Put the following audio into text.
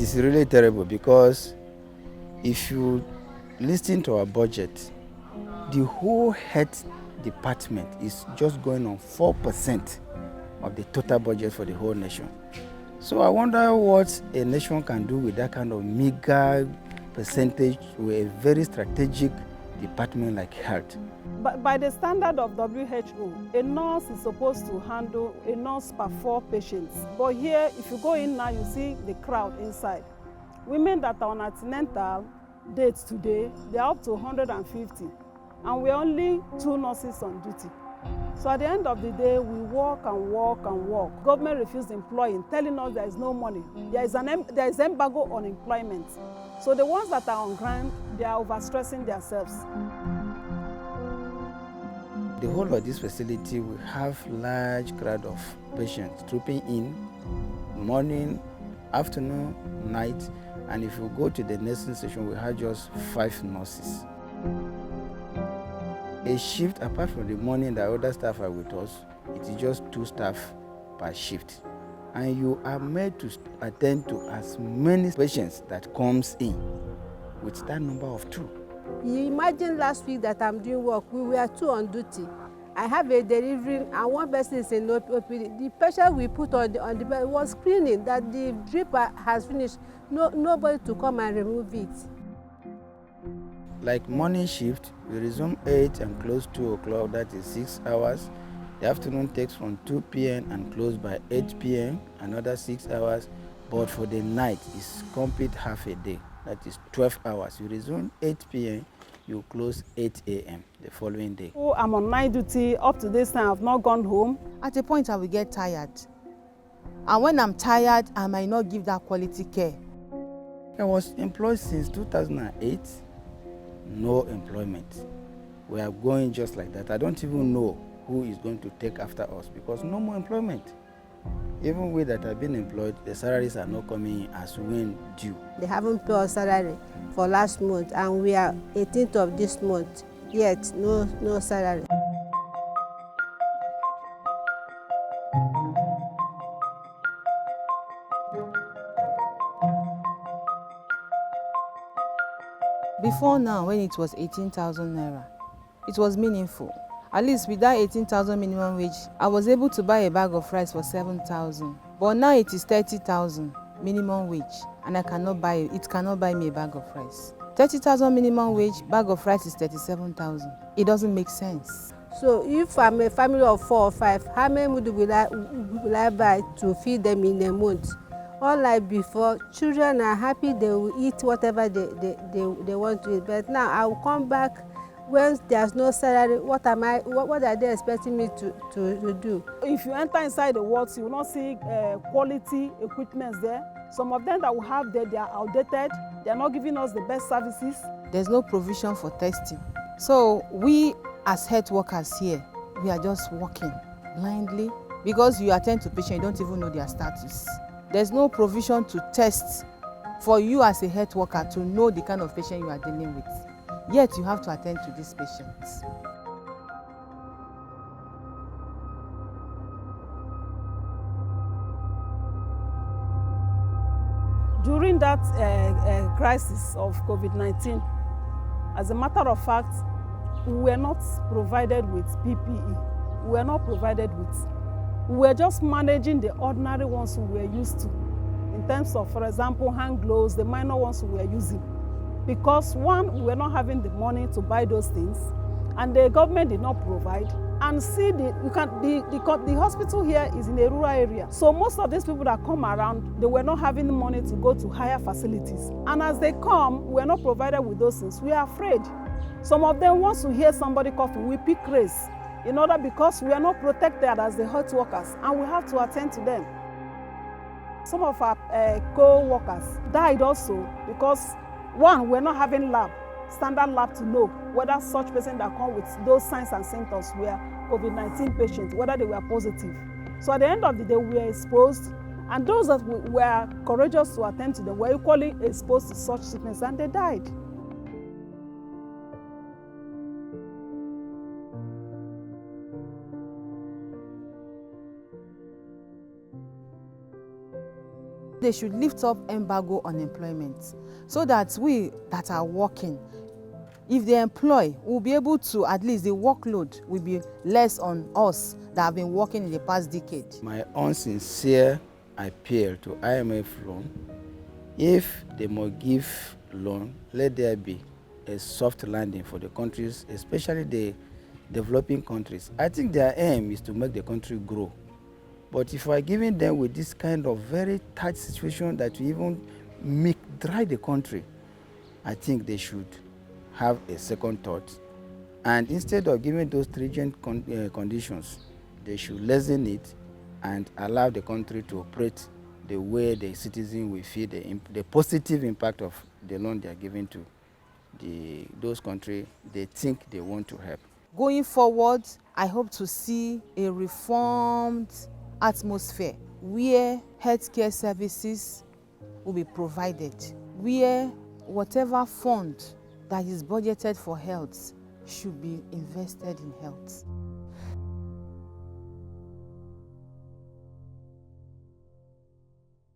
It is really terrible because if you listen to our budget, the whole health department is just going on 4% of the total budget for the whole nation. So I wonder what a nation can do with that kind of meager percentage to a very strategic department like health. But by the standard of WHO, a nurse is supposed to handle a nurse per 4 patients. But here, if you go in now, you see the crowd inside. Women that are on antenatal dates today, they're up to 150. And we're only 2 nurses on duty. So at the end of the day, we work and work and work. Government refused employing, telling us there is no money. There is embargo on employment. So the ones that are on ground, they are overstressing themselves. The whole of this facility will have large crowd of patients trooping in morning, afternoon, night, and if you go to the nursing station, we have just 5 nurses. A shift, apart from the morning that other staff are with us, it is just 2 staff per shift. And you are made to attend to as many patients that comes in with that number of 2. You imagine last week that I'm doing work, we were 2 on duty. I have a delivery and 1 person is in OPD. The patient we put on the bed was screening that the drip has finished. Nobody to come and remove it. Like morning shift, we resume 8 and close 2 o'clock, that is 6 hours. The afternoon takes from 2 p.m. and close by 8 p.m., another 6 hours. But for the night, it's complete half a day, that is 12 hours. You resume 8 p.m., you close 8 a.m. the following day. Oh, I'm on night duty. Up to this time, I've not gone home. At a point, I will get tired. And when I'm tired, I might not give that quality care. I was employed since 2008. No employment. We are going just like that. I don't even know who is going to take after us because no more employment. Even we that have been employed, the salaries are not coming in as when due. They haven't paid us salary for last month and we are 18th of this month, yet no salary. Before now, when it was 18,000 naira, it was meaningful. At least with that 18,000 minimum wage, I was able to buy a bag of rice for 7,000. But now it is 30,000 minimum wage, and it cannot buy me a bag of rice. 30,000 minimum wage, bag of rice is 37,000. It doesn't make sense. So if I'm a family of 4 or 5, how many would will I buy to feed them in a month? Unlike before, children are happy, they will eat whatever they want to eat. But now I will come back when there's no salary. What are they expecting me to do? If you enter inside the wards, you will not see quality equipment there. Some of them that we have there, they are outdated. They are not giving us the best services. There's no provision for testing. So we as health workers here, we are just working blindly because you attend to patients, you don't even know their status. There's no provision to test for you as a health worker to know the kind of patient you are dealing with. Yet you have to attend to these patients. During that crisis of COVID-19, as a matter of fact, we were not provided with PPE. We were not provided with. We were just managing the ordinary ones we were used to. In terms of, for example, hand gloves, the minor ones we were using. Because one, we were not having the money to buy those things, and the government did not provide. And see, the hospital here is in a rural area. So most of these people that come around, they were not having the money to go to higher facilities. And as they come, we are not provided with those things. We are afraid. Some of them, once we hear somebody coughing, we pick race. In order, because we are not protected as the health workers, and we have to attend to them. Some of our co-workers died also because, one, we're not having standard lab to know whether such patients that come with those signs and symptoms were COVID-19 patients, whether they were positive. So at the end of the day, we were exposed, and those that were courageous to attend to them were equally exposed to such sickness, and they died. They should lift up embargo on employment so that we that are working, if they employ, we'll be able to, at least the workload will be less on us that have been working in the past decade. My unsincere appeal to IMF loan, if they must give loan, let there be a soft landing for the countries, especially the developing countries. I think their aim is to make the country grow. But if we are giving them with this kind of very tight situation that will even make dry the country, I think they should have a second thought. And instead of giving those stringent conditions, they should lessen it and allow the country to operate the way the citizen will feel the positive impact of the loan they are giving to those countries they think they want to help. Going forward, I hope to see a reformed atmosphere where healthcare services will be provided, where whatever fund that is budgeted for health should be invested in health.